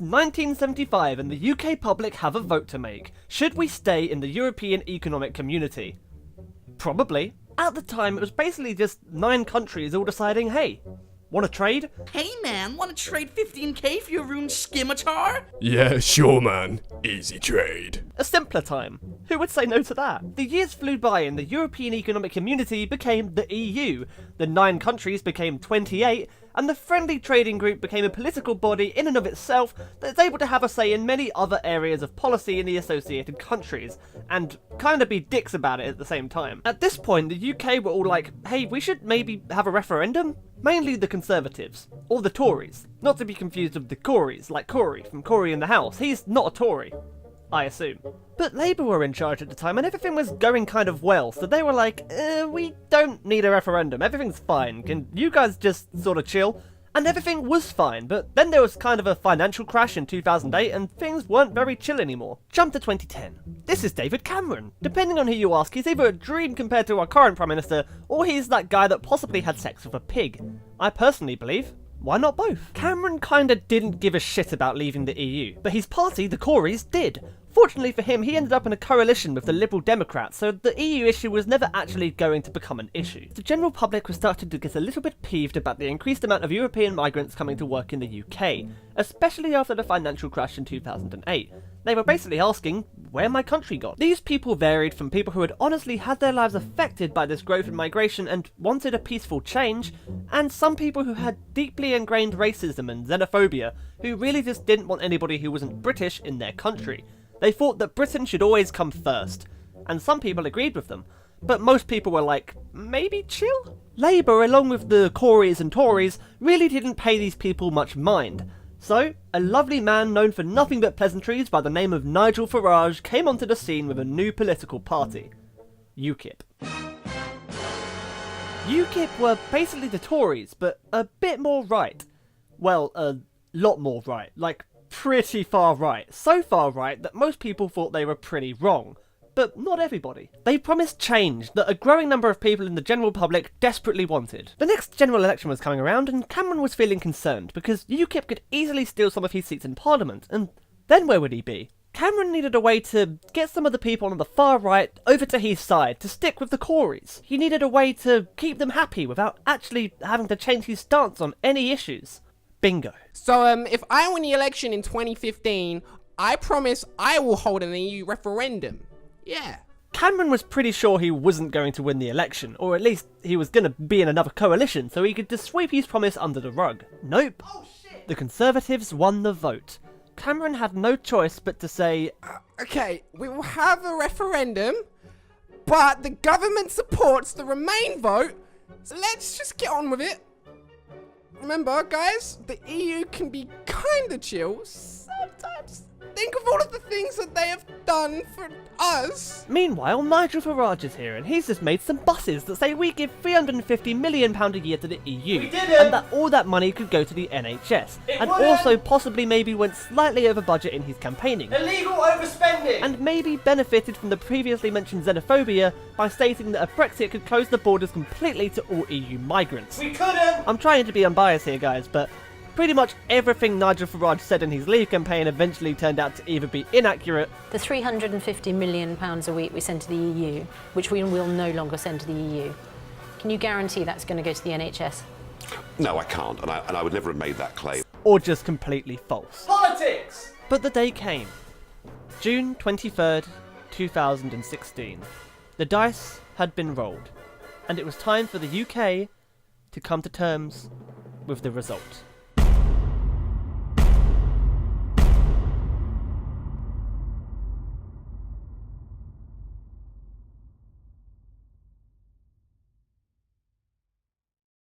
1975 and the UK public have a vote to make. Should we stay in the European Economic Community? Probably. At the time, it was basically just 9 countries all deciding, hey, want to trade? Hey man, wanna trade 15k for your room scimitar? Yeah, sure man. Easy trade. A simpler time. Who would say no to that? The years flew by and the European Economic Community became the EU. The 9 countries became 28, and the Friendly Trading Group became a political body in and of itself that's able to have a say in many other areas of policy in the associated countries, and kind of be dicks about it at the same time. At this point, the UK were all like, hey, we should maybe have a referendum? Mainly the Conservatives, or the Tories, not to be confused with the Corys, like Corey from Corey in the House. He's not a Tory, I assume. But Labour were in charge at the time and everything was going kind of well, so they were like, we don't need a referendum, everything's fine, can you guys just sort of chill? And everything was fine, but then there was kind of a financial crash in 2008 and things weren't very chill anymore. Jump to 2010. This is David Cameron. Depending on who you ask, he's either a dream compared to our current Prime Minister, or he's that guy that possibly had sex with a pig. I personally believe, why not both? Cameron kinda didn't give a shit about leaving the EU, but his party, the Corys, did. Fortunately for him, he ended up in a coalition with the Liberal Democrats, so the EU issue was never actually going to become an issue. The general public was starting to get a little bit peeved about the increased amount of European migrants coming to work in the UK, especially after the financial crash in 2008. They were basically asking, where my country gone? These people varied from people who had honestly had their lives affected by this growth in migration and wanted a peaceful change, and some people who had deeply ingrained racism and xenophobia, who really just didn't want anybody who wasn't British in their country. They thought that Britain should always come first, and some people agreed with them, but most people were like, maybe chill? Labour, along with the Corys and Tories, really didn't pay these people much mind. So, a lovely man known for nothing but pleasantries by the name of Nigel Farage came onto the scene with a new political party. UKIP. UKIP were basically the Tories, but a bit more right. Well, a lot more right, like pretty far right. So far right that most people thought they were pretty wrong. But not everybody. They promised change that a growing number of people in the general public desperately wanted. The next general election was coming around and Cameron was feeling concerned because UKIP could easily steal some of his seats in Parliament, and then where would he be? Cameron needed a way to get some of the people on the far right over to his side, to stick with the Corys. He needed a way to keep them happy without actually having to change his stance on any issues. Bingo. So, if I win the election in 2015, I promise I will hold an EU referendum. Yeah. Cameron was pretty sure he wasn't going to win the election, or at least he was going to be in another coalition, so he could just sweep his promise under the rug. Nope. Oh, shit. The Conservatives won the vote. Cameron had no choice but to say, Okay, we will have a referendum, but the government supports the Remain vote, so let's just get on with it. Remember, guys, the EU can be kinda chill sometimes. Think of all of the things that they have done for us. Meanwhile, Nigel Farage is here and he's just made some buses that say we give £350 million a year to the EU. We did it! And that all that money could go to the NHS. And also possibly maybe went slightly over budget in his campaigning. Illegal overspending! And maybe benefited from the previously mentioned xenophobia by stating that a Brexit could close the borders completely to all EU migrants. We couldn't! I'm trying to be unbiased here, guys, but pretty much everything Nigel Farage said in his Leave campaign eventually turned out to either be inaccurate. The £350 million a week we send to the EU, which we will no longer send to the EU, can you guarantee that's going to go to the NHS? No, I can't, and I would never have made that claim. Or just completely false. Politics! But the day came. June 23rd, 2016. The dice had been rolled, and it was time for the UK to come to terms with the result.